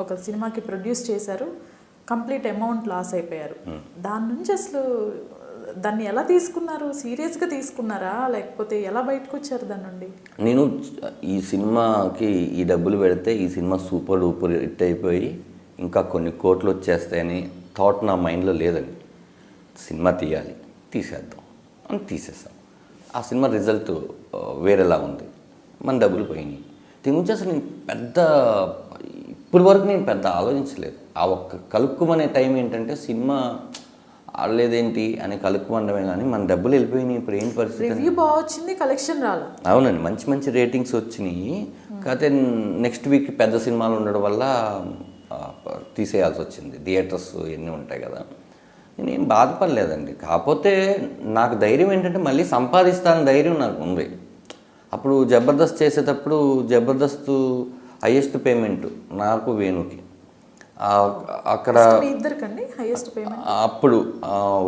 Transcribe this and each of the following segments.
ఒక సినిమాకి ప్రొడ్యూస్ చేశారు, కంప్లీట్ అమౌంట్ లాస్ అయిపోయారు. దాని నుంచి అసలు దాన్ని ఎలా తీసుకున్నారు? సీరియస్గా తీసుకున్నారా లేకపోతే ఎలా బయటకు వచ్చారు దాని నుండి? నేను ఈ సినిమాకి ఈ డబ్బులు పెడితే ఈ సినిమా సూపర్ డూపర్ హిట్ అయిపోయి ఇంకా కొన్ని కోట్లు వచ్చేస్తాయని థాట్ నా మైండ్లో లేదండి. సినిమా తీయాలి, తీసేద్దాం అని తీసేసాం. ఆ సినిమా రిజల్ట్ వేరేలా ఉంది, మన డబ్బులు పోయినాయి. దీని గురించి అసలు నేను ఇప్పటి వరకు నేను పెద్ద ఆలోచించలేదు. ఆ ఒక్క కలుక్కుమనే టైం ఏంటంటే సినిమా ఆడలేదేంటి అని కలుక్కుమండమే, కానీ మన డబ్బులు వెళ్ళిపోయినాయి. ఇప్పుడు ఏంటి పరిస్థితి? రివ్యూ బాగా వచ్చింది, కలెక్షన్ రాలా. అవునండి, మంచి మంచి రేటింగ్స్ వచ్చినాయి. కాకపోతే నెక్స్ట్ వీక్ పెద్ద సినిమాలు ఉండడం వల్ల తీసేయాల్సి వచ్చింది. థియేటర్స్ ఎన్ని ఉంటాయి కదా. నేనేం బాధపడలేదండి. కాకపోతే నాకు ధైర్యం ఏంటంటే మళ్ళీ సంపాదిస్తానని ధైర్యం నాకు ఉంది. అప్పుడు జబర్దస్త్ చేసేటప్పుడు జబర్దస్త్ హైయెస్ట్ పేమెంట్ నాకు, వేణుకి. అక్కడ ఇద్దరికండి హైయెస్ట్ పేమెంట్ అప్పుడు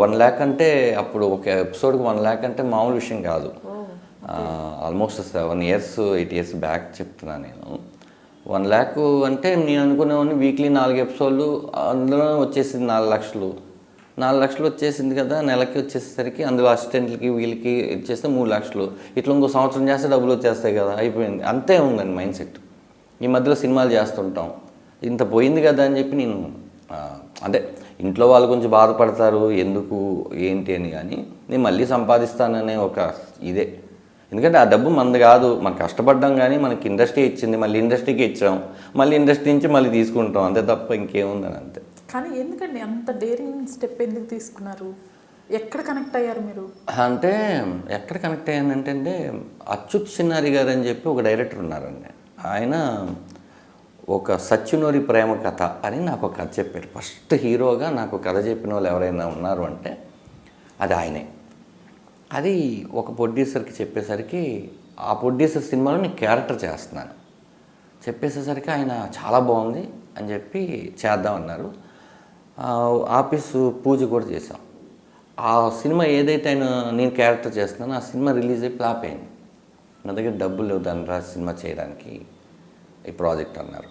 1 lakh అంటే, అప్పుడు ఒక ఎపిసోడ్కి 1 lakh అంటే మామూలు విషయం కాదు. ఆల్మోస్ట్ 7 years 8 years బ్యాక్ చెప్తున్నాను నేను. 1 lakh అంటే నేను అనుకునేవాడిని వీక్లీ 4 ఎపిసోడ్లు, అందులో వచ్చేసింది 4 లక్షలు. 4 లక్షలు వచ్చేసింది కదా, నెలకి వచ్చేసరికి అందులో అసిస్టెంట్లకి వీళ్ళకి ఇచ్చేస్తే 3 లక్షలు. ఇట్లా ఇంకో సంవత్సరం చేస్తే డబ్బులు వచ్చేస్తాయి కదా, అయిపోయింది. అంతే ఉందండి మైండ్ సెట్. ఈ మధ్యలో సినిమాలు చేస్తుంటాం, ఇంత పోయింది కదా అని చెప్పి నేను అంటే ఇంట్లో వాళ్ళు కొంచెం బాధపడతారు ఎందుకు ఏంటి అని, కానీ నేను మళ్ళీ సంపాదిస్తాననే ఒక ఇదే. ఎందుకంటే ఆ డబ్బు మనది కాదు, మనం కష్టపడ్డాం, కానీ మనకి ఇండస్ట్రీ ఇచ్చింది, మళ్ళీ ఇండస్ట్రీకి ఇచ్చాం, మళ్ళీ ఇండస్ట్రీ నుంచి మళ్ళీ తీసుకుంటాం, అంతే తప్ప ఇంకేముందని. అంతే. కానీ ఎందుకండి అంత డేరింగ్ స్టెప్ ఎందుకు తీసుకున్నారు? ఎక్కడ కనెక్ట్ అయ్యారు మీరు? అంటే ఎక్కడ కనెక్ట్ అయ్యానంటే అచ్యుత్ చిన్నారి గారు అని చెప్పి ఒక డైరెక్టర్ ఉన్నారండి. ఆయన ఒక సత్యనూరి ప్రేమ కథ అని నాకు ఒక కథ చెప్పారు. ఫస్ట్ హీరోగా నాకు కథ చెప్పిన వాళ్ళు ఎవరైనా ఉన్నారు అంటే అది ఆయనే. అది ఒక ప్రొడ్యూసర్కి చెప్పేసరికి ఆ ప్రొడ్యూసర్ సినిమాలో నేను క్యారెక్టర్ చేస్తున్నాను చెప్పేసేసరికి ఆయన చాలా బాగుంది అని చెప్పి చేద్దామన్నారు. ఆఫీసు పూజ కూడా చేసాం. ఆ సినిమా ఏదైతే ఆయన నేను క్యారెక్టర్ చేస్తున్నానో ఆ సినిమా రిలీజ్ అయ్యి ఫ్లాప్ అయింది. నా దగ్గర డబ్బులు లేవు ధనరాజ్ సినిమా చేయడానికి, ఈ ప్రాజెక్ట్ అన్నారు.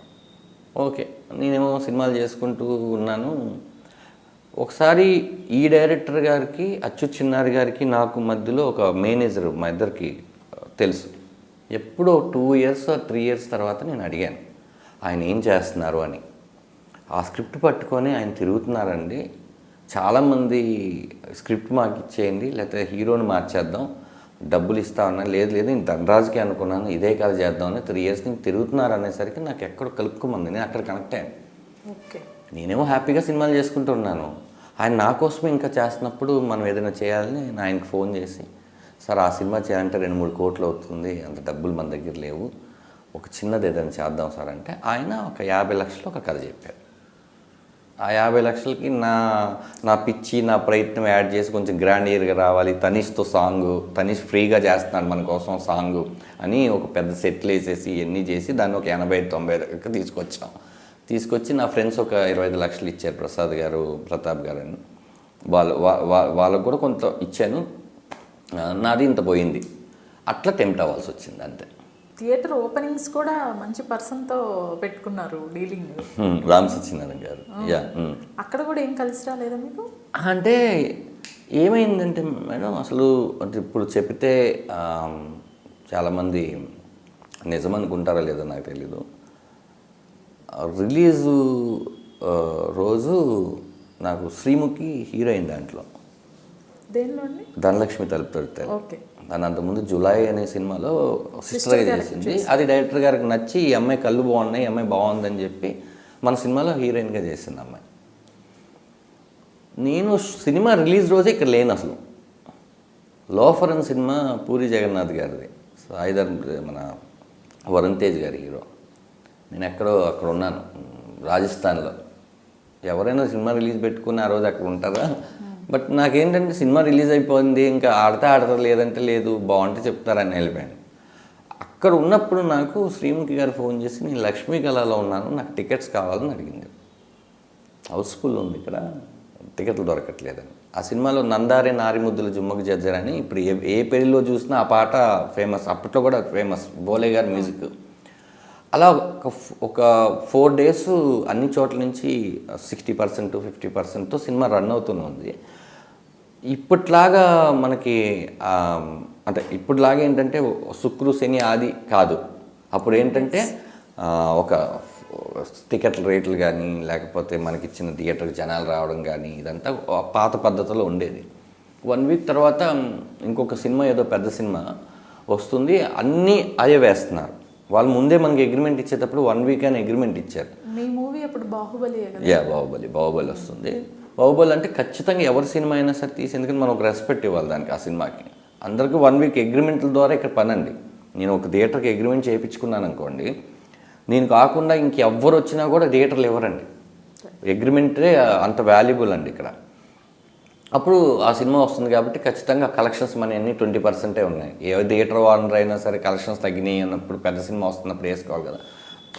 ఓకే, నేనేమో సినిమాలు చేసుకుంటూ ఉన్నాను. ఒకసారి ఈ డైరెక్టర్ గారికి అచ్యుత్ చిన్నారి గారికి నాకు మధ్యలో ఒక మేనేజర్ మా ఇద్దరికి తెలుసు. ఎప్పుడో 2 years or 3 years తర్వాత నేను అడిగాను ఆయన ఏం చేస్తున్నారు అని. ఆ స్క్రిప్ట్ పట్టుకొని ఆయన తిరుగుతున్నారండి, చాలామంది స్క్రిప్ట్ మాకు ఇచ్చేయండి లేకపోతే హీరోని మార్చేద్దాం, డబ్బులు ఇస్తా ఉన్నా. లేదు నేను ధనరాజ్కి అనుకున్నాను, ఇదే కథ చేద్దామని 3 years నుంచి తిరుగుతున్నారు అనేసరికి నాకు ఎక్కడ కలుపుకోమంది. నేను అక్కడ కనెక్ట్ అయ్యాను. ఓకే, నేనేమో హ్యాపీగా సినిమాలు చేసుకుంటూ ఉన్నాను. ఆయన నా కోసమే ఇంకా చేస్తున్నప్పుడు మనం ఏదైనా చేయాలని నేను ఆయనకు ఫోన్ చేసి, సార్ ఆ సినిమా చేయాలంటే 2-3 కోట్లు అవుతుంది, అంత డబ్బులు మన దగ్గర లేవు, ఒక చిన్నది ఏదైనా చేద్దాం సార్ అంటే ఆయన ఒక 50 లక్షలు ఒక కథ చెప్పారు. ఆ 50 లక్షలకి నా పిచ్చి నా ప్రయత్నం యాడ్ చేసి కొంచెం గ్రాండ్ ఇయర్గా రావాలి, తనీష్తో సాంగు, తనీష్ ఫ్రీగా చేస్తున్నాడు మన కోసం సాంగు అని ఒక పెద్ద సెట్లు వేసేసి ఇవన్నీ చేసి దాన్ని ఒక 80-90 దగ్గరికి తీసుకొచ్చి నా ఫ్రెండ్స్ ఒక 25 లక్షలు ఇచ్చారు, ప్రసాద్ గారు ప్రతాప్ గారు అని. వాళ్ళకు కూడా కొంత ఇచ్చాను, నాది ఇంత పోయింది. అట్లా టెంప్ట్ అవ్వాల్సి వచ్చింది అంతే. థియేటర్ ఓపెనింగ్స్ కూడా మంచి పర్సన్తో పెట్టుకున్నారు డీలింగ్, రామ్ సత్యనారాయణ గారు. అక్కడ కూడా ఏం కలిసి రాలేదా మీకు? అంటే ఏమైందంటే మేడం, అసలు అంటే ఇప్పుడు చెప్తే చాలామంది నిజం అనుకుంటారా లేదో నాకు తెలీదు. రిలీజు రోజు నాకు శ్రీముఖి హీరోయిన్ దాంట్లో, ధనలక్ష్మి తలుపు తడుతారు. దాని అంతకుముందు జులై అనే సినిమాలో సిస్టర్గా చేసింది. అది డైరెక్టర్ గారికి నచ్చి ఈ అమ్మాయి కళ్ళు బాగున్నాయి, ఈ అమ్మాయి బాగుందని చెప్పి మన సినిమాలో హీరోయిన్గా చేసింది అమ్మాయి. నేను సినిమా రిలీజ్ రోజే ఇక్కడ లేను అసలు. లోఫర్ అనే సినిమా పూరి జగన్నాథ్ గారిది, ఐదర్ మన వరుణ్ తేజ్ గారి హీరో. నేను అక్కడ ఉన్నాను రాజస్థాన్లో. ఎవరైనా సినిమా రిలీజ్ పెట్టుకుని ఆ రోజు అక్కడ ఉంటారా? బట్ నాకేంటంటే సినిమా రిలీజ్ అయిపోయింది, ఇంకా ఆడతారు లేదంటే లేదు, బాగుంటే చెప్తారని వెళ్ళిపోయాను. అక్కడ ఉన్నప్పుడు నాకు శ్రీముఖి గారు ఫోన్ చేసి, నేను లక్ష్మీ కళలో ఉన్నాను, నాకు టికెట్స్ కావాలని అడిగింది. హౌస్ఫుల్ ఉంది ఇక్కడ, టికెట్లు దొరకట్లేదని. ఆ సినిమాలో నందారే నారిముద్దుల జుమ్మకు జజ్జరని ఇప్పుడు ఏ పెళ్లిలో చూసినా ఆ పాట ఫేమస్, అప్పట్లో కూడా ఫేమస్, బోలే గారి మ్యూజిక్. అలా ఒక 4 days అన్ని చోట్ల నుంచి 60% 50%తో సినిమా రన్ అవుతూనే ఉంది. ఇప్పట్లాగా మనకి అంటే ఇప్పటిలాగా ఏంటంటే శుక్రు శని ఆది కాదు. అప్పుడు ఏంటంటే ఒక టికెట్ల రేట్లు కానీ లేకపోతే మనకి ఇచ్చిన థియేటర్కి జనాలు రావడం కానీ ఇదంతా పాత పద్ధతిలో ఉండేది. 1 week తర్వాత ఇంకొక సినిమా ఏదో పెద్ద సినిమా వస్తుంది, అన్నీ అదే వేస్తున్నారు. వాళ్ళు ముందే మనకి అగ్రిమెంట్ ఇచ్చేటప్పుడు 1 week అని అగ్రిమెంట్ ఇచ్చారు. మీ మూవీ అప్పుడు బాహుబలి బాహుబలి వస్తుంది. బాహుబలి అంటే ఖచ్చితంగా ఎవరి సినిమా అయినా సరే తీసి, ఎందుకంటే మనం ఒక రెస్పెక్ట్ ఇవ్వాలి దానికి, ఆ సినిమాకి. అందరికీ 1 week అగ్రిమెంట్ల ద్వారా ఇక్కడ పనండి. నేను ఒక థియేటర్కి అగ్రిమెంట్ చేయించుకున్నాను అనుకోండి, నేను కాకుండా ఇంకెవ్వరు వచ్చినా కూడా థియేటర్లు ఇవ్వరండి. అగ్రిమెంటే అంత వాల్యుబుల్ అండి ఇక్కడ. అప్పుడు ఆ సినిమా వస్తుంది కాబట్టి ఖచ్చితంగా కలెక్షన్స్ మనీ అన్నీ 20% ఉన్నాయి. ఏ థియేటర్ ఓనర్ అయినా సరే కలెక్షన్స్ తగ్గినాయి అన్నప్పుడు పెద్ద సినిమా వస్తున్నప్పుడు వేసుకోవాలి కదా,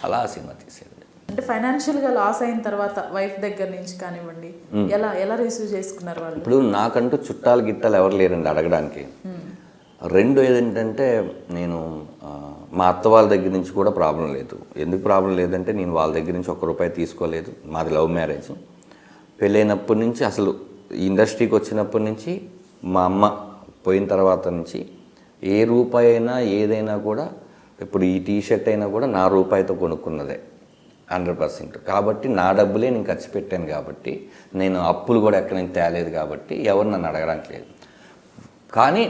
అలా ఆ సినిమా తీసేది. అంటే ఫైనాన్షియల్గా లాస్ అయిన తర్వాత వైఫ్ దగ్గర నుంచి కానివ్వండి, ఎలా రిసీవ్ చేసుకున్నారు వాళ్ళు? ఇప్పుడు నాకంటూ చుట్టాలు గిట్టాలు ఎవరు లేరండి అడగడానికి. రెండు ఏంటంటే నేను మా అత్త వాళ్ళ దగ్గర నుంచి కూడా ప్రాబ్లం లేదు. ఎందుకు ప్రాబ్లం లేదంటే నేను వాళ్ళ దగ్గర నుంచి ₹1 తీసుకోలేదు. మాది లవ్ మ్యారేజ్. పెళ్ళైనప్పటి నుంచి అసలు ఇండస్ట్రీకి వచ్చినప్పటి నుంచి మా అమ్మ పోయిన తర్వాత నుంచి ఏ రూపాయి అయినా ఏదైనా కూడా, ఇప్పుడు ఈ టీషర్ట్ అయినా కూడా నా రూపాయితో కొనుక్కున్నదే 100%. కాబట్టి నా డబ్బులే నేను ఖర్చు పెట్టాను కాబట్టి, నేను అప్పులు కూడా ఎక్కడి నుంచి తేలేదు కాబట్టి ఎవరు నన్ను అడగడానికి లేదు. కానీ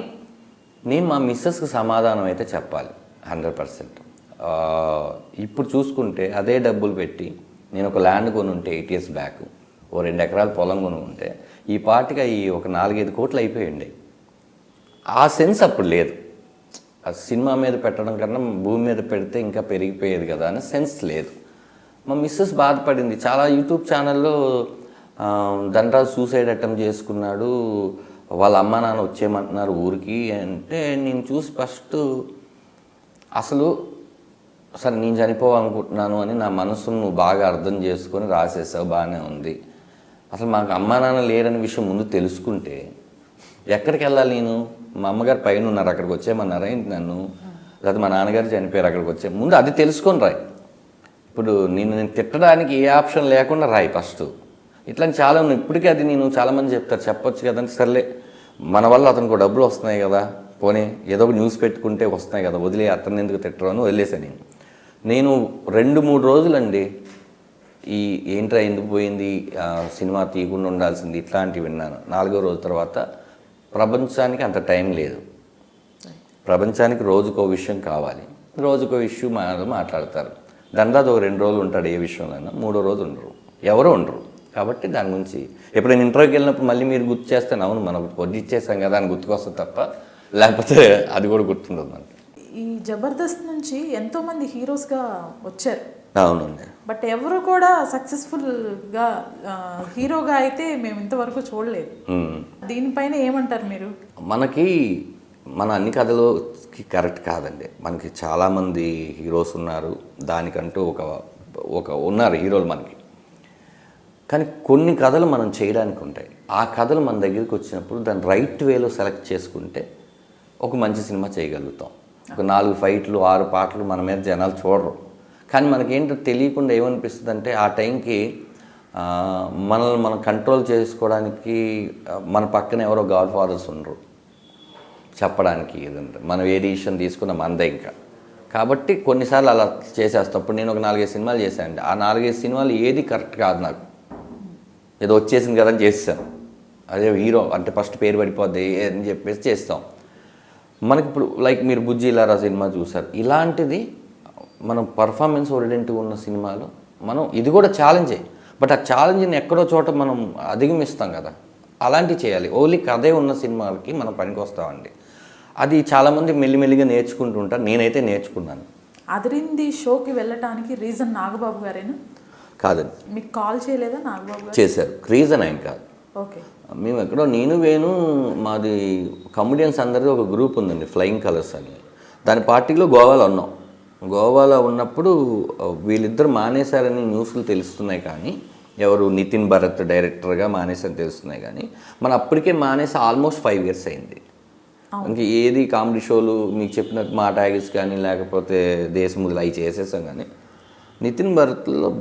నేను మా మిస్సెస్కి సమాధానం అయితే చెప్పాలి 100%. ఇప్పుడు చూసుకుంటే అదే డబ్బులు పెట్టి నేను ఒక ల్యాండ్ కొని ఉంటే 8 years బ్యాక్, ఓ 2 ఎకరాల పొలం కొని ఉంటే ఈ పాటిగా ఈ ఒక 4-5 కోట్లు అయిపోయింది. ఆ సెన్స్ అప్పుడు లేదు. ఆ సినిమా మీద పెట్టడం కన్నా భూమి మీద పెడితే ఇంకా పెరిగిపోయేది కదా అని సెన్స్ లేదు. మా మిస్సెస్ బాధపడింది. చాలా యూట్యూబ్ ఛానల్లో ధనరాజు సూసైడ్ అటెంప్ట్ చేసుకున్నాడు, వాళ్ళ అమ్మ నాన్న వచ్చేయమంటున్నారు ఊరికి అంటే, నేను చూసి ఫస్ట్ అసలు సరే నేను చనిపోవాలనుకుంటున్నాను అని నా మనసును నువ్వు బాగా అర్థం చేసుకొని రాసేసావు, బాగానే ఉంది. అసలు మాకు అమ్మా నాన్న లేరని విషయం ముందు తెలుసుకుంటే ఎక్కడికి వెళ్ళాలి నేను? మా అమ్మగారు పైన ఉన్నారు, అక్కడికి వచ్చేయమన్నారా ఏంటి నన్ను? లేదా మా నాన్నగారు చనిపోయారు, అక్కడికి వచ్చే ముందు అది తెలుసుకొని రాయి. ఇప్పుడు నేను తిట్టడానికి ఏ ఆప్షన్ లేకుండా రాయి ఫస్ట్. ఇట్లాంటి చాలా ఉన్నాయి. ఇప్పటికీ అది నేను చాలామంది చెప్తారు, చెప్పొచ్చు కదంటే, సర్లే మన వల్ల అతనికి డబ్బులు వస్తున్నాయి కదా, పోనీ ఏదో ఒక న్యూస్ పెట్టుకుంటే వస్తున్నాయి కదా, వదిలే అతన్ని ఎందుకు తిట్టరు అని వదిలేసాను. నేను 2-3 రోజులండి ఈ ఏంట్రా ఎందుకు పోయింది, సినిమా తీయకుండా ఉండాల్సింది, ఇట్లాంటివి విన్నాను. 4వ రోజు తర్వాత ప్రపంచానికి అంత టైం లేదు. ప్రపంచానికి రోజుకో విషయం కావాలి, రోజుకో ఇష్యూ మాట్లాడతారు. ధనరాజు ఒక 2 రోజులు ఉంటాడు ఏ విషయంలోనైనా, 3వ రోజు ఉండరు, ఎవరో ఉండరు. కాబట్టి దాని గురించి ఎప్పుడైనా ఇంటర్వ్యూకి వెళ్ళినప్పుడు మళ్ళీ మీరు గుర్తు చేస్తాను, అవును మనం వడ్డీ ఇచ్చేసాం కదా అని గుర్తుకొస్తుంది తప్ప, లేకపోతే అది కూడా గుర్తుండదు మనకి. ఈ జబర్దస్త్ నుంచి ఎంతోమంది హీరోస్గా వచ్చారు. అవునండి. బట్ ఎవరు కూడా సక్సెస్ఫుల్గా హీరోగా అయితే మేము ఇంతవరకు చూడలేదు. దీనిపైన ఏమంటారు మీరు? మన అన్ని కథలోకి కరెక్ట్ కాదండి. మనకి చాలామంది హీరోస్ ఉన్నారు, దానికంటూ ఒక ఉన్నారు హీరోలు మనకి. కానీ కొన్ని కథలు మనం చేయడానికి ఉంటాయి. ఆ కథలు మన దగ్గరికి వచ్చినప్పుడు దాన్ని రైట్ వేలో సెలెక్ట్ చేసుకుంటే ఒక మంచి సినిమా చేయగలుగుతాం. ఒక 4 ఫైట్లు 6 పాటలు మన మీద జనాలు చూడరు. కానీ మనకేంటో తెలియకుండా ఏమనిపిస్తుంది అంటే, ఆ టైంకి మనల్ని మనం కంట్రోల్ చేసుకోవడానికి మన పక్కన ఎవరో గాడ్ ఫాదర్స్ ఉండరు చెప్పడానికి, ఏదంటే మనం ఏ డిసిషన్ తీసుకున్న మనదే ఇంకా. కాబట్టి కొన్నిసార్లు అలా చేసేస్తాం. ఇప్పుడు నేను ఒక 4-5 సినిమాలు చేశానండి. ఆ 4-5 సినిమాలు ఏది కరెక్ట్ కాదు నాకు, ఏదో వచ్చేసింది కదా అని చేస్తాను. అదే హీరో అంటే ఫస్ట్ పేరు పడిపోద్ది అని చెప్పేసి చేస్తాం. మనకి ఇప్పుడు లైక్ మీరు బుజ్జి ఇలారా సినిమా చూసారు, ఇలాంటిది మనం పర్ఫార్మెన్స్ ఓరియంటెడ్ ఉన్న సినిమాలో మనం ఇది కూడా ఛాలెంజే, బట్ ఆ ఛాలెంజ్ని ఎక్కడో చోట మనం అధిగమిస్తాం కదా, అలాంటివి చేయాలి. ఓన్లీ కథే ఉన్న సినిమాలకి మనం పనికి వస్తామండి. అది చాలామంది మెల్లిమెల్లిగా నేర్చుకుంటూ ఉంటారు, నేనైతే నేర్చుకున్నాను. అదిరింది షోకి వెళ్ళటానికి రీజన్ నాగబాబు గారేనా? కాదండి. మీకు కాల్ చేయలేదా నాగబాబు గారు? చేశారు. రీజన్ ఆయన కాదు. ఓకే. మేము ఎక్కడో నేను వేణు మాది కమెడియన్స్ అందరిది ఒక గ్రూప్ ఉందండి, ఫ్లయింగ్ కలర్స్ అని. దాని పార్టీలో గోవాలో ఉన్నాం. గోవాలో ఉన్నప్పుడు వీళ్ళిద్దరు మానేశారని న్యూస్లు తెలుస్తున్నాయి, కానీ ఎవరు నితిన్ భరత్ డైరెక్టర్గా మానేశారని తెలుస్తున్నాయి. కానీ మనం అప్పటికే మానేసి ఆల్మోస్ట్ 5 years అయింది. ఇంక ఏది కామెడీ షోలు మీకు చెప్పినట్టు మా ట్యాగిస్ కానీ లేకపోతే దేశముద్దులు అవి చేసేసాం కానీ నితిన్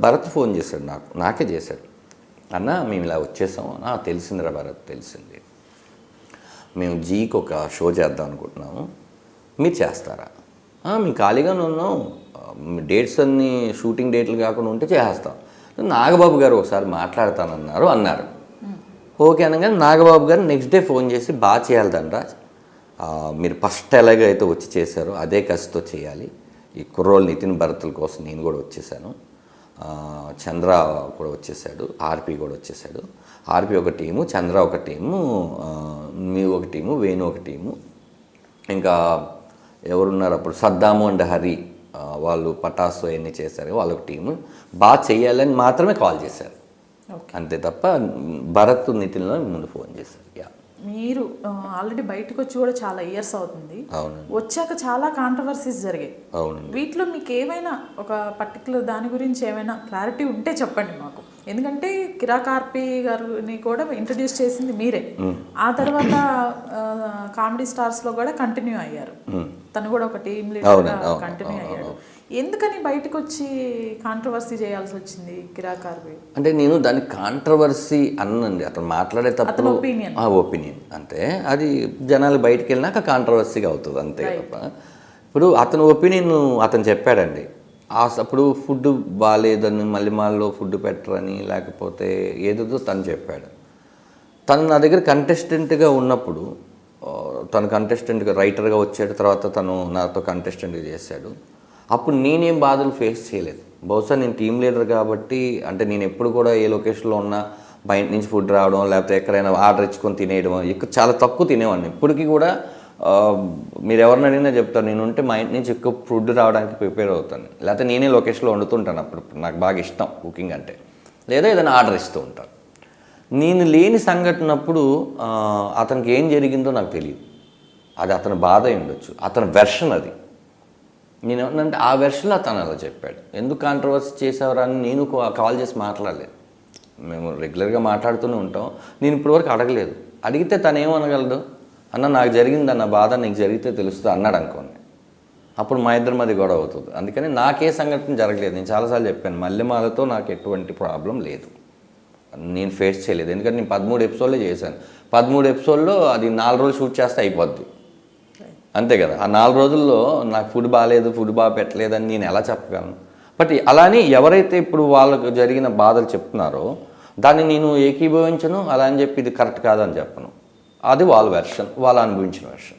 భరత్ ఫోన్ చేశాడు నాకే చేశాడు. అన్న మేము ఇలా వచ్చేసాం. తెలిసిందిరా భరత్, తెలిసింది. మేము జీకి ఒక షో చేద్దాం అనుకుంటున్నాము, మీరు చేస్తారా? మేము ఖాళీగానే ఉన్నాం, డేట్స్ అన్నీ షూటింగ్ డేట్లు కాకుండా ఉంటే చేస్తాం. నాగబాబు గారు ఒకసారి అన్నారు. ఓకే అనగానే నాగబాబు గారు నెక్స్ట్ డే ఫోన్ చేసి బాగా చేయాలి ధనరాజ్, మీరు ఫస్ట్ ఎలాగైతే వచ్చి చేశారో అదే కసితో చేయాలి. ఈ కుర్రోళ్ళు నితిన్ భరతుల కోసం నేను కూడా వచ్చేసాను, చంద్ర కూడా వచ్చేసాడు, ఆర్పి కూడా వచ్చేసాడు. ఆర్పి ఒక టీము, చంద్ర ఒక టీము, మీ ఒక టీము, వేణు ఒక టీము, ఇంకా ఎవరున్నారు అప్పుడు సద్దాము అండ్ హరి వాళ్ళు పటాసు అవన్నీ చేశారు, వాళ్ళొక టీము. బాగా చేయాలని మాత్రమే కాల్ చేశారు, అంతే తప్ప భరత్ నితిన్లో ముందు ఫోన్ చేశారు. మీరు ఆల్రెడీ బయటకు వచ్చి కూడా చాలా ఇయర్స్ అవుతుంది. అవును. వచ్చాక చాలా కాంట్రవర్సీస్ జరిగాయి. అవును. వీటిలో మీకు ఏమైనా ఒక పర్టికులర్ దాని గురించి ఏమైనా క్లారిటీ ఉంటే చెప్పండి మాకు. ఎందుకంటే కిరాక్ ఆర్పి గారిని కూడా ఇంట్రడ్యూస్ చేసింది మీరే. ఆ తర్వాత కామెడీ స్టార్స్లో కూడా కంటిన్యూ అయ్యారు. తను కూడా ఒక టీమ్ లీడర్గా కంటిన్యూ అయ్యాడు. ఎందుకని బయటకు వచ్చి కాంట్రవర్సీ చేయాల్సి వచ్చింది కిరాక్ ఆర్పి? అంటే నేను దాన్ని కాంట్రవర్సీ అన్నండి, అతను మాట్లాడేటప్పుడు ఒపీనియన్ అంటే అది జనాలు బయటికి వెళ్ళినాక కాంట్రవర్సీగా అవుతుంది, అంతే తప్ప. ఇప్పుడు అతని ఒపీనియన్ అతను చెప్పాడండి. అప్పుడు ఫుడ్ బాగాలేదని మళ్ళీమాల్లో ఫుడ్ పెట్టరని లేకపోతే ఏదో తను చెప్పాడు. తను నా దగ్గర కంటెస్టెంట్గా ఉన్నప్పుడు, తను కంటెస్టెంట్గా రైటర్గా వచ్చాడు, తర్వాత తను నాతో కంటెస్టెంట్గా చేశాడు. అప్పుడు నేనేం బాధలు ఫేస్ చేయలేదు. బహుశా నేను టీం లీడర్ కాబట్టి, అంటే నేను ఎప్పుడు కూడా ఏ లొకేషన్లో ఉన్నా బయట నుంచి ఫుడ్ రావడం లేకపోతే ఎక్కడైనా ఆర్డర్ ఇచ్చుకొని తినేయడం ఎక్కువ చాలా తక్కువ తినేవాడిని. ఇప్పటికీ కూడా మీరు ఎవరిని అడిగినా చెప్తాను, నేను ఉంటే మా ఇంటి నుంచి ఎక్కువ ఫుడ్ రావడానికి ప్రిపేర్ అవుతాను, లేకపోతే నేనే లొకేషన్లో వండుతుంటాను. అప్పుడు నాకు బాగా ఇష్టం కుకింగ్ అంటే, లేదా ఏదైనా ఆర్డర్ ఇస్తూ ఉంటాను. నేను లేని సంఘటనప్పుడు అతనికి ఏం జరిగిందో నాకు తెలియదు. అది అతని బాధ అయి ఉండొచ్చు, అతని వెర్షన్ అది. నేను ఏమన్నంటే ఆ వెర్షన్లో అతను అలా చెప్పాడు. ఎందుకు కాంట్రవర్సీ చేసేవారు అని నేను కాల్ చేసి మాట్లాడలేదు. మేము రెగ్యులర్గా మాట్లాడుతూనే ఉంటాం. నేను ఇప్పటివరకు అడగలేదు. అడిగితే తను ఏమనగలడు, అన్న నాకు జరిగిందన్న బాధ నీకు జరిగితే తెలుస్తుంది అన్నాడు అనుకోండి, అప్పుడు మా ఇద్దరి మధ్య గొడవ అవుతుంది. అందుకని నాకే సంఘటన జరగలేదు. నేను చాలాసార్లు చెప్పాను, మల్లెమాలతో నాకు ఎటువంటి ప్రాబ్లం లేదు, నేను ఫేస్ చేయలేదు. ఎందుకంటే నేను 13 ఎపిసోడ్లే చేశాను. 13 ఎపిసోడ్లో అది 4 రోజులు షూట్ చేస్తే అయిపోద్ది, అంతే కదా. ఆ 4 రోజుల్లో నాకు ఫుడ్ బాగాలేదు, ఫుడ్ బాగా పెట్టలేదని నేను ఎలా చెప్పగలను? బట్ అలానే ఎవరైతే ఇప్పుడు వాళ్ళకు జరిగిన బాధలు చెప్తున్నారో దాన్ని నేను ఏకీభవించను, అలా అని చెప్పి ఇది కరెక్ట్ కాదని చెప్పను. అది వాళ్ళ వెర్షన్, వాళ్ళు అనుభవించిన వెర్షన్.